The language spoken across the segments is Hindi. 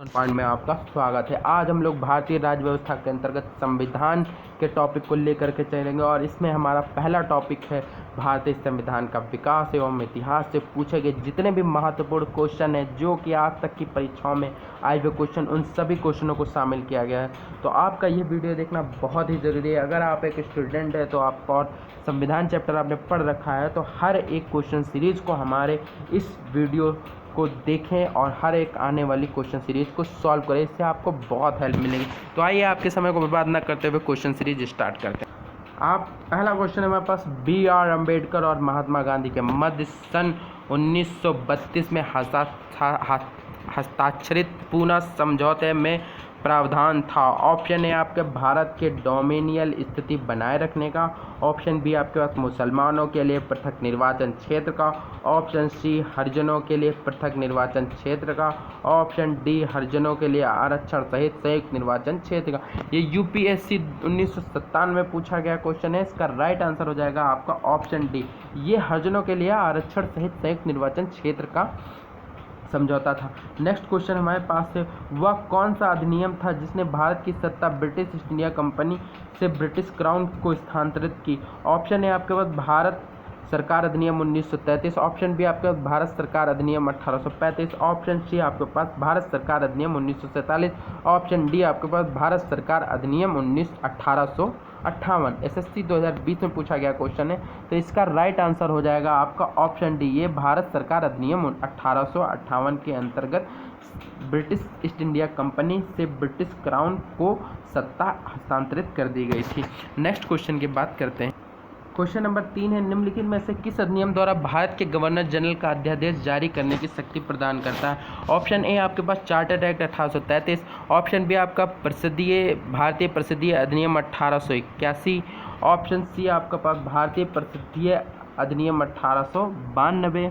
पॉइंट में आपका स्वागत है। आज हम लोग भारतीय राज्य व्यवस्था के अंतर्गत संविधान के टॉपिक को लेकर के चलेंगे और इसमें हमारा पहला टॉपिक है भारतीय संविधान का विकास एवं इतिहास से पूछे गए जितने भी महत्वपूर्ण क्वेश्चन हैं जो कि आज तक की परीक्षाओं में आए हुए क्वेश्चन, उन सभी क्वेश्चनों को शामिल किया गया है। तो आपका ये वीडियो देखना बहुत ही ज़रूरी है। अगर आप एक स्टूडेंट है तो आप और संविधान चैप्टर आपने पढ़ रखा है तो हर एक क्वेश्चन सीरीज़ को हमारे इस वीडियो को देखें और हर एक आने वाली क्वेश्चन सीरीज़ को सॉल्व करें, इससे आपको बहुत हेल्प मिलेगी। तो आइए आपके समय को बर्बाद न करते हुए क्वेश्चन सीरीज स्टार्ट करते हैं। आप पहला क्वेश्चन है हमारे पास, B.R. अम्बेडकर और महात्मा गांधी के मध्य सन 1932 में हस्ताक्षरित पूना समझौते में प्रावधान था। ऑप्शन ए आपके भारत के डोमिनियल स्थिति बनाए रखने का, ऑप्शन बी आपके पास मुसलमानों के लिए पृथक निर्वाचन क्षेत्र का, ऑप्शन सी हरिजनों के लिए पृथक निर्वाचन क्षेत्र का, ऑप्शन डी हरिजनों के लिए आरक्षण सहित संयुक्त निर्वाचन क्षेत्र का। ये यूपीएससी 1997 में पूछा गया क्वेश्चन है। इसका राइट आंसर हो जाएगा आपका ऑप्शन डी, ये हरिजनों के लिए आरक्षण सहित संयुक्त निर्वाचन क्षेत्र का समझौता था। नेक्स्ट क्वेश्चन हमारे पास है, वह कौन सा अधिनियम था जिसने भारत की सत्ता ब्रिटिश ईस्ट इंडिया कंपनी से ब्रिटिश क्राउन को स्थानांतरित की। ऑप्शन है आपके पास भारत सरकार अधिनियम 1933, ऑप्शन बी आपके पास भारत सरकार अधिनियम 1835, ऑप्शन सी आपके पास भारत सरकार अधिनियम 1947, ऑप्शन डी आपके पास भारत सरकार अधिनियम 1858। एसएससी 2020 में पूछा गया क्वेश्चन है, तो इसका राइट आंसर हो जाएगा आपका ऑप्शन डी, ये भारत सरकार अधिनियम 1858 के अंतर्गत ब्रिटिश ईस्ट इंडिया कंपनी से ब्रिटिश क्राउन को सत्ता हस्तांतरित कर दी गई थी। नेक्स्ट क्वेश्चन की बात करते हैं। क्वेश्चन नंबर 3 है, निम्नलिखित में से किस अधिनियम द्वारा भारत के गवर्नर जनरल का अध्यादेश जारी करने की शक्ति प्रदान करता है। ऑप्शन ए आपके पास चार्टर एक्ट 1833, ऑप्शन बी आपका भारतीय प्रसिद्धि अधिनियम 1881, ऑप्शन सी आपका पास भारतीय प्रसिद्धि अधिनियम 1892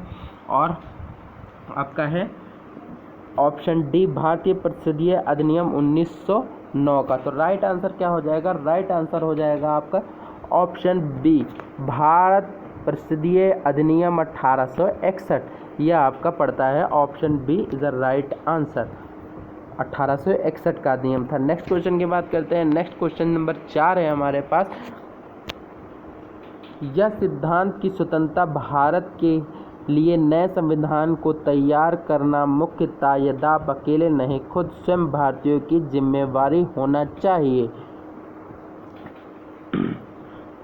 और आपका है ऑप्शन डी भारतीय प्रसिद्धि अधिनियम 1909 का। तो राइट आंसर क्या हो जाएगा? राइट आंसर हो जाएगा आपका ऑप्शन बी भारत प्रसिद्धि अधिनियम 1861, यह आपका पड़ता है option B is the right answer. 1861 का अधिनियम था। नेक्स्ट क्वेश्चन की बात करते हैं। नेक्स्ट क्वेश्चन नंबर 4 है हमारे पास, यह सिद्धांत की स्वतंत्रता भारत के लिए नए संविधान को तैयार करना मुख्यतः यदि आप अकेले नहीं खुद स्वयं भारतीयों की जिम्मेवारी होना चाहिए।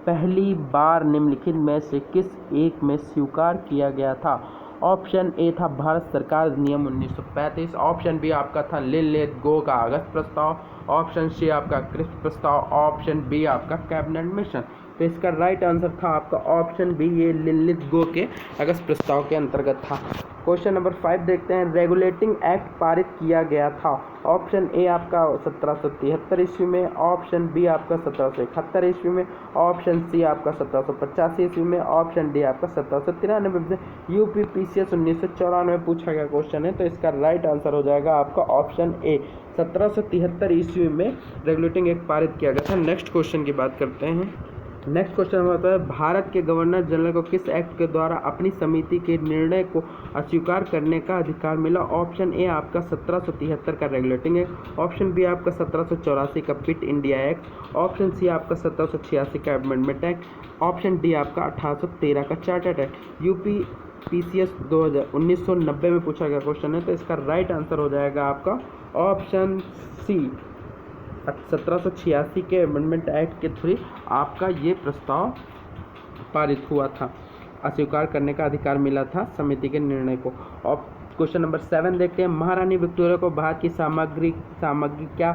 पहली बार निम्नलिखित में से किस एक में स्वीकार किया गया था। ऑप्शन ए था भारत सरकार अधिनियम 1935, ऑप्शन बी आपका था लिन लेट गो का अगस्त प्रस्ताव, ऑप्शन सी आपका क्रिप्स प्रस्ताव, ऑप्शन बी आपका कैबिनेट मिशन। तो इसका राइट आंसर था आपका ऑप्शन बी, ये लिन लेट गो के अगस्त प्रस्ताव के अंतर्गत था। क्वेश्चन नंबर 5 देखते हैं, रेगुलेटिंग एक्ट पारित किया गया था। ऑप्शन ए आपका 1773 ईस्वी में, ऑप्शन बी आपका 1771 ईस्वी में, ऑप्शन सी आपका 1785 ईस्वी में, ऑप्शन डी आपका 1793 में। यूपीपीसीएस 1994 में पूछा गया क्वेश्चन है, तो इसका राइट आंसर हो जाएगा आपका ऑप्शन ए, 1773 ईस्वी में रेगुलेटिंग एक्ट पारित किया गया था। नेक्स्ट क्वेश्चन की बात करते हैं। नेक्स्ट क्वेश्चन होता है, भारत के गवर्नर जनरल को किस एक्ट के द्वारा अपनी समिति के निर्णय को अस्वीकार करने का अधिकार मिला। ऑप्शन ए आपका 1773 का रेगुलेटिंग एक्ट, ऑप्शन बी आपका 1784 का पिट इंडिया एक्ट, ऑप्शन सी आपका 1786 का अमेंडमेंट एक्ट, ऑप्शन डी आपका 1813 का चार्टर्ड एक्ट। यूपीपीसीएस 1990 में पूछा गया क्वेश्चन है, तो इसका राइट आंसर हो जाएगा आपका ऑप्शन सी, 1786 के अमेंडमेंट एक्ट के थ्रू आपका ये प्रस्ताव पारित हुआ था, अस्वीकार करने का अधिकार मिला था समिति के निर्णय को। और क्वेश्चन नंबर 7 देखते हैं, महारानी विक्टोरिया को भारत की सामग्री क्या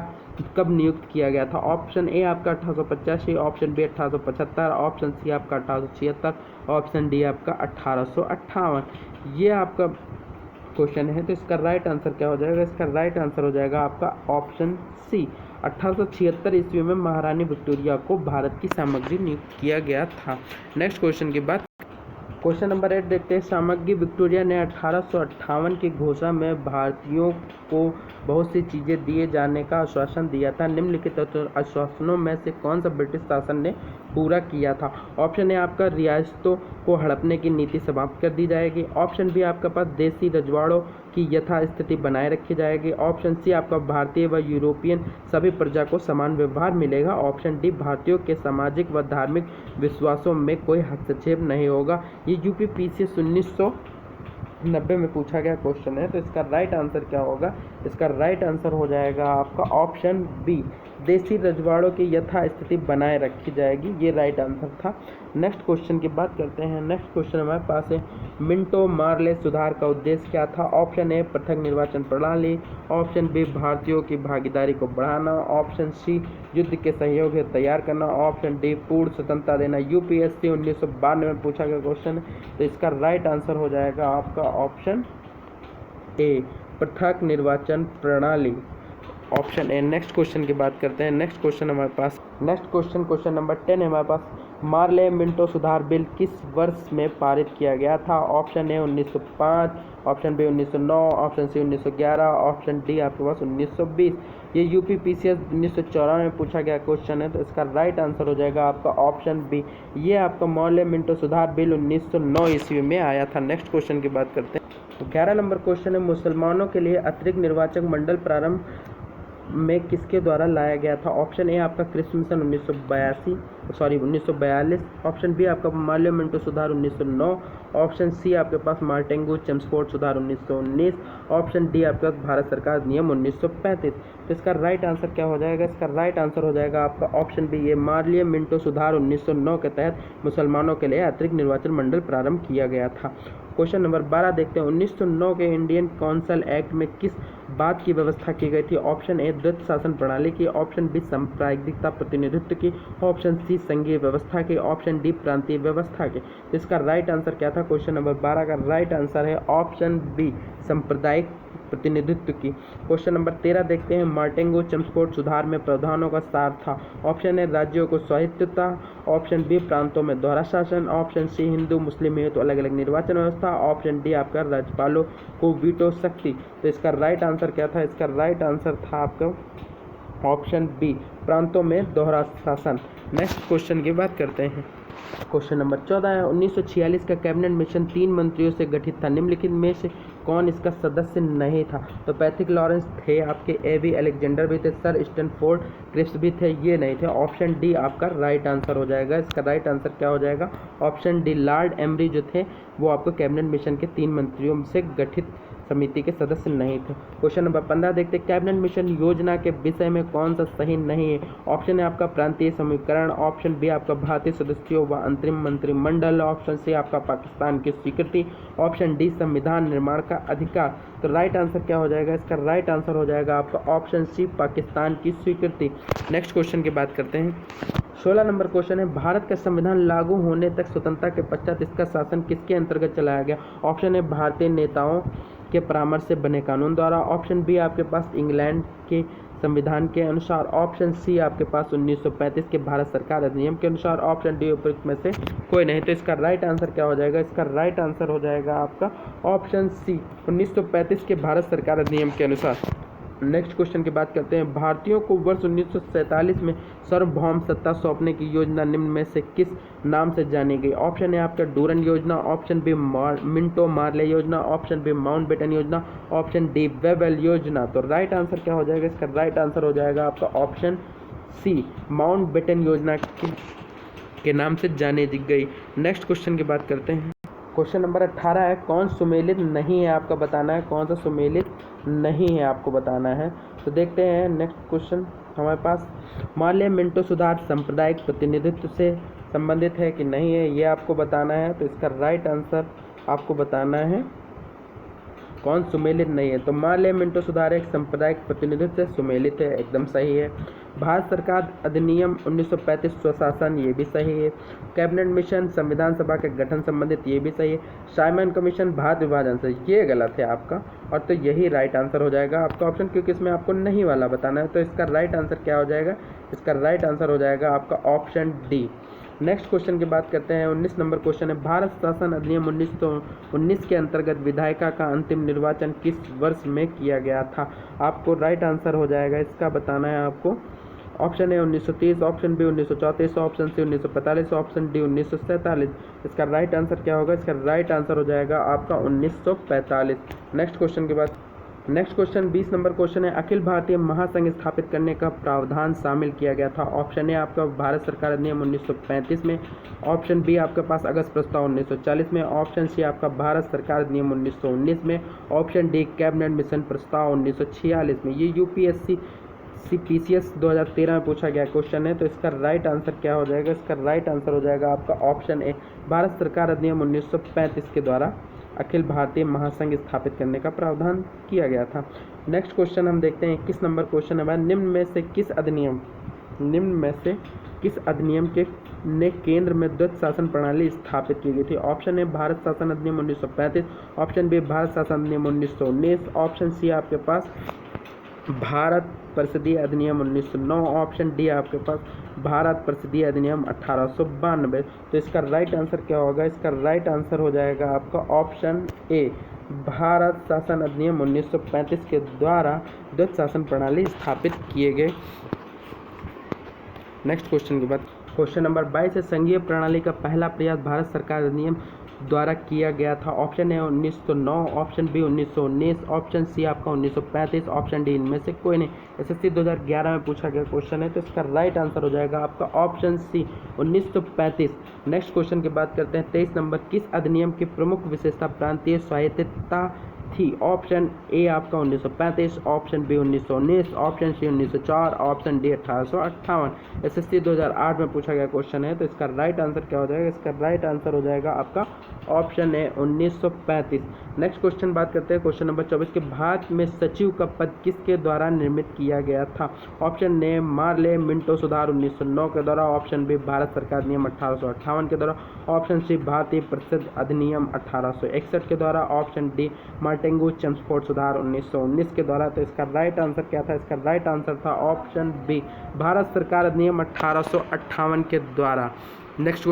कब नियुक्त किया गया था। ऑप्शन ए आपका 1885, ऑप्शन बी 1875, ऑप्शन सी आपका 1876, ऑप्शन डी आपका 1858। ये आपका क्वेश्चन है, तो इसका राइट आंसर क्या हो जाएगा? इसका राइट आंसर हो जाएगा आपका ऑप्शन सी, 1876 ईस्वी में महारानी विक्टोरिया को भारत की सामग्री नियुक्त किया गया था। नेक्स्ट क्वेश्चन की बात, क्वेश्चन नंबर 8 देखते हैं, सामग्री विक्टोरिया ने 1858 की घोषणा में भारतीयों को बहुत सी चीज़ें दिए जाने का आश्वासन दिया था। निम्नलिखित आश्वासनों में से कौन सा ब्रिटिश शासन ने पूरा किया था। ऑप्शन ए आपका रियासतों को हड़पने की नीति समाप्त कर दी जाएगी, ऑप्शन बी आपके पास देसी रजवाड़ों की यथास्थिति बनाए रखी जाएगी। ऑप्शन सी आपका भारतीय व यूरोपियन सभी प्रजा को समान व्यवहार मिलेगा। ऑप्शन डी भारतीयों के सामाजिक व धार्मिक विश्वासों में कोई हस्तक्षेप नहीं होगा। ये यूपीपीसीएस 1990 में पूछा गया क्वेश्चन है। तो इसका राइट आंसर क्या होगा? इसका राइट आंसर हो जाएगा आपका ऑप्शन बी, देसी रजवाड़ों की यथास्थिति बनाए रखी जाएगी। ये राइट आंसर था। नेक्स्ट क्वेश्चन की बात करते हैं। नेक्स्ट क्वेश्चन हमारे पास है, मिंटो मार्ले सुधार का उद्देश्य क्या था? ऑप्शन ए पृथक निर्वाचन प्रणाली, ऑप्शन बी भारतीयों की भागीदारी को बढ़ाना, ऑप्शन सी युद्ध के सहयोग हेतु तैयार करना, ऑप्शन डी पूर्ण स्वतंत्रता देना। यूपीएससी 1992 में पूछा गया क्वेश्चन है। तो इसका राइट आंसर हो जाएगा आपका ऑप्शन ए, पृथक निर्वाचन प्रणाली, ऑप्शन ए। नेक्स्ट क्वेश्चन की बात करते हैं। नेक्स्ट क्वेश्चन हमारे पास, नेक्स्ट क्वेश्चन नंबर 10 है हमारे पास, मार्ले मिंटो सुधार बिल किस वर्ष में पारित किया गया था? Option A 1905, option B 1909, option C 1911, option D आपके पास 1920। ये यूपीपीसीएस 1994 में पूछा गया क्वेश्चन है। तो इसका राइट आंसर हो जाएगा आपका ऑप्शन बी, ये आपका मार्ले मिंटो सुधार बिल 1909 ईस्वी में आया था। नेक्स्ट क्वेश्चन की बात करते हैं। तो 11 नंबर क्वेश्चन है, मुसलमानों के लिए अतिरिक्त निर्वाचक मंडल प्रारंभ में किसके द्वारा लाया गया था? ऑप्शन ए आपका कृषि मिशन 1942, ऑप्शन बी आपका मार्ले मिंटो सुधार 1909, ऑप्शन सी आपके पास मार्टेंगो चेम्सफोर्ड सुधार 1919, ऑप्शन डी आपके पास भारत सरकार अधिनियम 1935। तो इसका राइट आंसर क्या हो जाएगा? इसका राइट आंसर हो जाएगा आपका ऑप्शन बी, ये मार्ले मिंटो सुधार 1909 के तहत मुसलमानों के लिए अतिरिक्त निर्वाचन मंडल प्रारंभ किया गया था। क्वेश्चन नंबर 12 देखते हैं। 1909 के इंडियन काउंसिल एक्ट में किस बात की व्यवस्था की गई थी? ऑप्शन ए द्वैत शासन प्रणाली की, ऑप्शन बी सांप्रदायिकता प्रतिनिधित्व की, ऑप्शन सी संघीय व्यवस्था की, ऑप्शन डी प्रांतीय व्यवस्था की। तो इसका राइट आंसर क्या था? क्वेश्चन नंबर 12 का राइट आंसर है ऑप्शन बी, सांप्रदायिक प्रतिनिधित्व की। क्वेश्चन नंबर 13 देखते हैं। मार्टेंगो चेम्सफोर्ड सुधार में प्रावधानों का सार था? ऑप्शन ए राज्यों को स्वायत्तता, ऑप्शन बी प्रांतों में दोहरा शासन, ऑप्शन सी हिंदू मुस्लिम हेतु अलग अलग निर्वाचन व्यवस्था, ऑप्शन डी आपका राज्यपालों को वीटो शक्ति। तो इसका राइट आंसर क्या था? इसका राइट आंसर था आपका ऑप्शन बी, प्रांतों में दोहरा शासन। नेक्स्ट क्वेश्चन की बात करते हैं। क्वेश्चन नंबर 14 है। 1946 का कैबिनेट मिशन 3 मंत्रियों से गठित था, निम्नलिखित में से कौन इसका सदस्य नहीं था? तो पैथिक लॉरेंस थे, आपके एवी अलेक्जेंडर भी थे, सर स्टैनफोर्ड क्रिप्स भी थे, ये नहीं थे। ऑप्शन डी आपका राइट आंसर हो जाएगा। इसका राइट आंसर क्या हो जाएगा? ऑप्शन डी, लॉर्ड एमरी जो थे वो आपको कैबिनेट मिशन के 3 मंत्रियों से गठित समिति के सदस्य नहीं थे। क्वेश्चन नंबर 15 देखते हैं। कैबिनेट मिशन योजना के विषय में कौन सा सही नहीं है? ऑप्शन है आपका प्रांतीय समीकरण, ऑप्शन बी आपका भारतीय सदस्यों व अंतरिम मंत्रिमंडल, ऑप्शन सी आपका पाकिस्तान की स्वीकृति, ऑप्शन डी संविधान निर्माण का अधिकार। तो राइट आंसर क्या हो जाएगा? इसका राइट आंसर हो जाएगा आपका ऑप्शन सी, पाकिस्तान की स्वीकृति। नेक्स्ट क्वेश्चन की बात करते हैं। 16 नंबर क्वेश्चन है। भारत का संविधान लागू होने तक स्वतंत्रता के पश्चात इसका शासन किसके अंतर्गत चलाया गया? ऑप्शन है भारतीय नेताओं के परामर्श से बने कानून द्वारा, ऑप्शन बी आपके पास इंग्लैंड के संविधान के अनुसार, ऑप्शन सी आपके पास 1935 के भारत सरकार अधिनियम के अनुसार, ऑप्शन डी उपयुक्त में से कोई नहीं। तो इसका राइट आंसर क्या हो जाएगा? इसका राइट आंसर हो जाएगा आपका ऑप्शन सी, 1935 के भारत सरकार अधिनियम के अनुसार। नेक्स्ट क्वेश्चन की बात करते हैं। भारतीयों को वर्ष 1947 में सार्वभौम सत्ता सौंपने की योजना निम्न में से किस नाम से जानी गई? ऑप्शन है आपका डूरन योजना, ऑप्शन बी मिंटो मार्ले योजना, ऑप्शन बी माउंटबेटन योजना, ऑप्शन डी वेबल योजना। तो राइट आंसर क्या हो जाएगा? इसका राइट आंसर हो जाएगा आपका ऑप्शन सी, माउंटबेटन योजना के नाम से जानी गई। नेक्स्ट क्वेश्चन की बात करते हैं। क्वेश्चन नंबर 18 है। कौन सुमेलित नहीं है आपका बताना है, कौन सा सुमेलित नहीं है आपको बताना है। तो देखते हैं नेक्स्ट क्वेश्चन हमारे पास। मार्ले मिंटो सुधार सांप्रदायिक प्रतिनिधित्व से संबंधित है कि नहीं है, ये आपको बताना है। तो इसका राइट आंसर आपको बताना है कौन सुमेलित नहीं है। तो मार्ले मिंटो सुधार एक सांप्रदायिक प्रतिनिधित्व से सुमेलित है, एकदम सही है। भारत सरकार अधिनियम 1935 स्वशासन, ये भी सही है। कैबिनेट मिशन संविधान सभा के गठन संबंधित, ये भी सही है। साइमन कमीशन भारत विभाजन से, ये गलत है आपका, और तो यही राइट आंसर हो जाएगा आपका ऑप्शन, क्योंकि इसमें आपको नहीं वाला बताना है। तो इसका राइट आंसर क्या हो जाएगा? इसका राइट आंसर हो जाएगा आपका ऑप्शन डी। नेक्स्ट क्वेश्चन की बात करते हैं। 19 नंबर क्वेश्चन है। भारत शासन अधिनियम 1919 के अंतर्गत विधायिका का अंतिम निर्वाचन किस वर्ष में किया गया था? आपको राइट आंसर हो जाएगा, इसका बताना है आपको option A 1930, option B 1934, option C 1945, option D 1947। इसका राइट आंसर क्या होगा? इसका राइट आंसर हो जाएगा आपका 1945। नेक्स्ट क्वेश्चन के बाद नेक्स्ट क्वेश्चन 20 नंबर क्वेश्चन है, अखिल भारतीय महासंघ स्थापित करने का प्रावधान शामिल किया गया था। ऑप्शन ए आपका भारत सरकार अधिनियम 1935 में, ऑप्शन बी आपके पास अगस्त प्रस्ताव 1940 में, ऑप्शन सी आपका भारत सरकार अधिनियम 1919 में, ऑप्शन डी कैबिनेट मिशन प्रस्ताव 1946 में। ये यूपीएससी CPCS 2013 में पूछा गया क्वेश्चन है। तो इसका राइट आंसर क्या हो जाएगा? इसका राइट आंसर हो जाएगा आपका ऑप्शन ए, भारत सरकार अधिनियम 1935 के द्वारा अखिल भारतीय महासंघ स्थापित करने का प्रावधान किया गया था। नेक्स्ट क्वेश्चन हम देखते हैं 21 नंबर क्वेश्चन है, निम्न में से किस अधिनियम के ने केंद्र में द्वैत शासन प्रणाली स्थापित की गई थी? ऑप्शन ए भारत शासन अधिनियम 1935, ऑप्शन बी भारत शासन अधिनियम 1919, ऑप्शन सी आपके पास भारत परिषदीय अधिनियम 1909, ऑप्शन डी आपके पास भारत परिषदीय अधिनियम 1892। तो इसका राइट आंसर क्या होगा? इसका राइट आंसर हो जाएगा आपका ऑप्शन ए, भारत शासन अधिनियम 1935 के द्वारा द्वैत शासन प्रणाली स्थापित किए गए। नेक्स्ट क्वेश्चन के बाद क्वेश्चन नंबर 22 है, संघीय प्रणाली का पहला प्रयास भारत सरकार अधिनियम द्वारा किया गया था। Option A 1909, option B 1919, option C आपका 1935, ऑप्शन डी इनमें से कोई नहीं। SSC 2011 में पूछा गया क्वेश्चन है। तो इसका राइट आंसर हो जाएगा आपका ऑप्शन सी 1935। नेक्स्ट क्वेश्चन की बात करते हैं 23 नंबर, किस अधिनियम की प्रमुख विशेषता प्रांतीय स्वायत्तता थी? ऑप्शन ए आपका 1935, option B 1919, option C 1904, option D 1858। SSC 2008 में पूछा गया क्वेश्चन है। तो इसका राइट आंसर क्या हो जाएगा? इसका राइट आंसर हो जाएगा आपका ऑप्शन ए 1935। नेक्स्ट क्वेश्चन बात करते हैं क्वेश्चन नंबर 24 के, भारत में सचिव का पद किसके द्वारा निर्मित किया गया था? ऑप्शन ए मार्ले मिंटो सुधार 1909 के द्वारा, ऑप्शन बी भारत सरकार अधिनियम 1858 के द्वारा, ऑप्शन सी भारतीय परिषद अधिनियम 1861 के द्वारा, ऑप्शन डी मार्टेंगो चेम्सफोर्ड सुधार 1919 के द्वारा। तो इसका राइट आंसर क्या था? इसका राइट आंसर था ऑप्शन बी, भारत सरकार अधिनियम 1858 के द्वारा। नेक्स्ट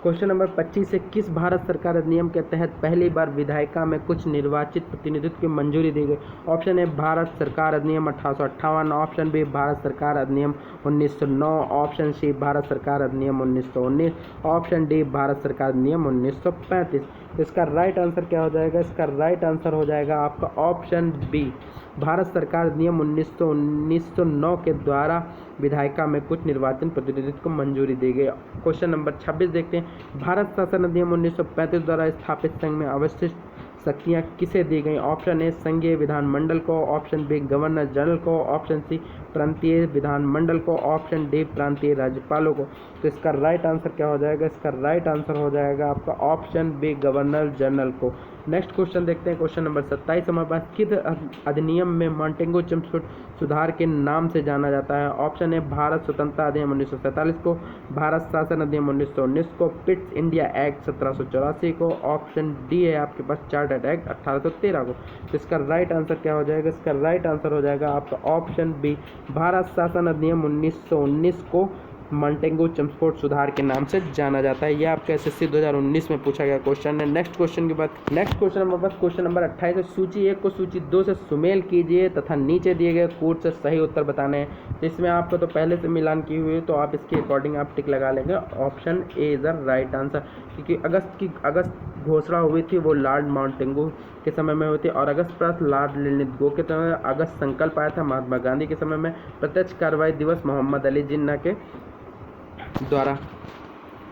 क्वेश्चन नंबर 25 है, किस भारत सरकार अधिनियम के तहत पहली बार विधायिका में कुछ निर्वाचित प्रतिनिधित्व की मंजूरी दी गई? ऑप्शन ए भारत सरकार अधिनियम 1858, ऑप्शन बी भारत सरकार अधिनियम 1909, ऑप्शन सी भारत सरकार अधिनियम 1919, ऑप्शन डी भारत सरकार अधिनियम 1935। इसका राइट आंसर क्या हो जाएगा? इसका राइट आंसर हो जाएगा आपका ऑप्शन बी, भारत सरकार अधिनियम 1909 के द्वारा विधायिका में कुछ निर्वाचन प्रतिनिधित्व को मंजूरी दी गई। क्वेश्चन नंबर 26 देखते हैं, भारत शासन अधिनियम 1935 द्वारा स्थापित संघ में अवस्थित शक्तियाँ किसे दी गई? ऑप्शन ए संघीय विधानमंडल को, ऑप्शन बी गवर्नर जनरल को, ऑप्शन सी प्रांतीय विधानमंडल को, ऑप्शन डी प्रांतीय राज्यपालों को। तो इसका राइट आंसर क्या हो जाएगा? इसका राइट आंसर हो जाएगा आपका ऑप्शन बी गवर्नर जनरल को। नेक्स्ट क्वेश्चन देखते हैं क्वेश्चन नंबर 27 हमारे पास, किस अधिनियम में मार्टेंगो चेम्सफोर्ड सुधार के नाम से जाना जाता है? ऑप्शन ए भारत स्वतंत्रता अधिनियम 1947 को, भारत शासन अधिनियम 1919 को, पिट्स इंडिया एक्ट 1784 को, ऑप्शन डी है आपके पास चार्टर्ड एक्ट 1813 को। तो इसका राइट आंसर क्या हो जाएगा? इसका राइट आंसर हो जाएगा आपका ऑप्शन बी, भारत शासन अधिनियम 1919 को मार्टेंगो चेम्सफोर्ड सुधार के नाम से जाना जाता है। यह आपका SSC 2019 में पूछा गया क्वेश्चन है। नेक्स्ट क्वेश्चन नंबर बस क्वेश्चन नंबर 28 है, सूची 1 को सूची 2 से सुमेल कीजिए तथा नीचे दिए गए कोड से सही उत्तर बताने हैं। तो इसमें आपको तो पहले से मिलान की हुई है, तो आप इसके अकॉर्डिंग आप टिक लगा लेंगे। Option A is the right answer, क्योंकि अगस्त घोषणा हुई थी वो लॉर्ड माउंटेंगो के समय में हुई थी, और अगस्त प्रस्त लॉर्ड लिनिथगो के समय में, अगस्त संकल्प आया था महात्मा गांधी के समय में, प्रत्यक्ष कार्रवाई दिवस मोहम्मद अली जिन्ना के द्वारा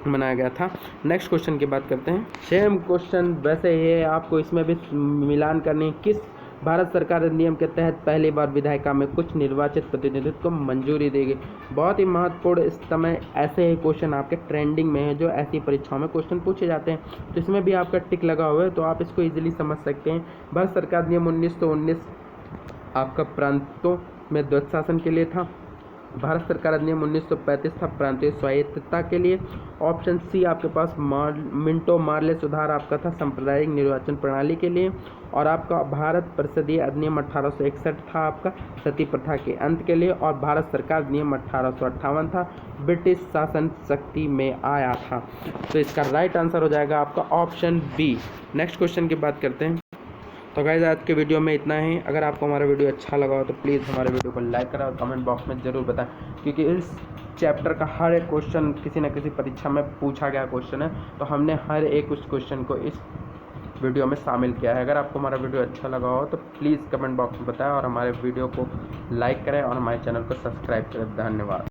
मनाया गया था। नेक्स्ट क्वेश्चन की बात करते हैं, सेम क्वेश्चन वैसे ये आपको इसमें भी मिलान करनी, किस भारत सरकार अधिनियम के तहत पहली बार विधायिका में कुछ निर्वाचित प्रतिनिधित्व को मंजूरी दी गई। बहुत ही महत्वपूर्ण इस समय ऐसे ही क्वेश्चन आपके ट्रेंडिंग में है जो ऐसी परीक्षाओं में क्वेश्चन पूछे जाते हैं, तो इसमें भी आपका टिक लगा हुआ है, तो आप इसको इजीली समझ सकते हैं। भारत सरकार अधिनियम 1919 आपका प्रांतों में द्वैत शासन के लिए था। भारत सरकार अधिनियम 1935 था प्रांतीय स्वायत्तता के लिए। ऑप्शन सी आपके पास मिंटो मार्ले सुधार आपका था सांप्रदायिक निर्वाचन प्रणाली के लिए। और आपका भारत परिषदीय अधिनियम 1861 था आपका सती प्रथा के अंत के लिए। और भारत सरकार अधिनियम 1858 था, ब्रिटिश शासन शक्ति में आया था। तो इसका राइट आंसर हो जाएगा आपका ऑप्शन बी। नेक्स्ट क्वेश्चन की बात करते हैं, तो गाइस आज के वीडियो में इतना ही। अगर आपको हमारा वीडियो अच्छा लगा हो तो प्लीज़ हमारे वीडियो को लाइक करें और कमेंट बॉक्स में ज़रूर बताएं, क्योंकि इस चैप्टर का हर एक क्वेश्चन किसी न किसी परीक्षा में पूछा गया क्वेश्चन है, तो हमने हर एक उस क्वेश्चन को इस वीडियो में शामिल किया है। अगर आपको हमारा वीडियो अच्छा लगा हो तो प्लीज़ कमेंट बॉक्स में बताएं और हमारे वीडियो को लाइक करें और हमारे चैनल को सब्सक्राइब करें। धन्यवाद।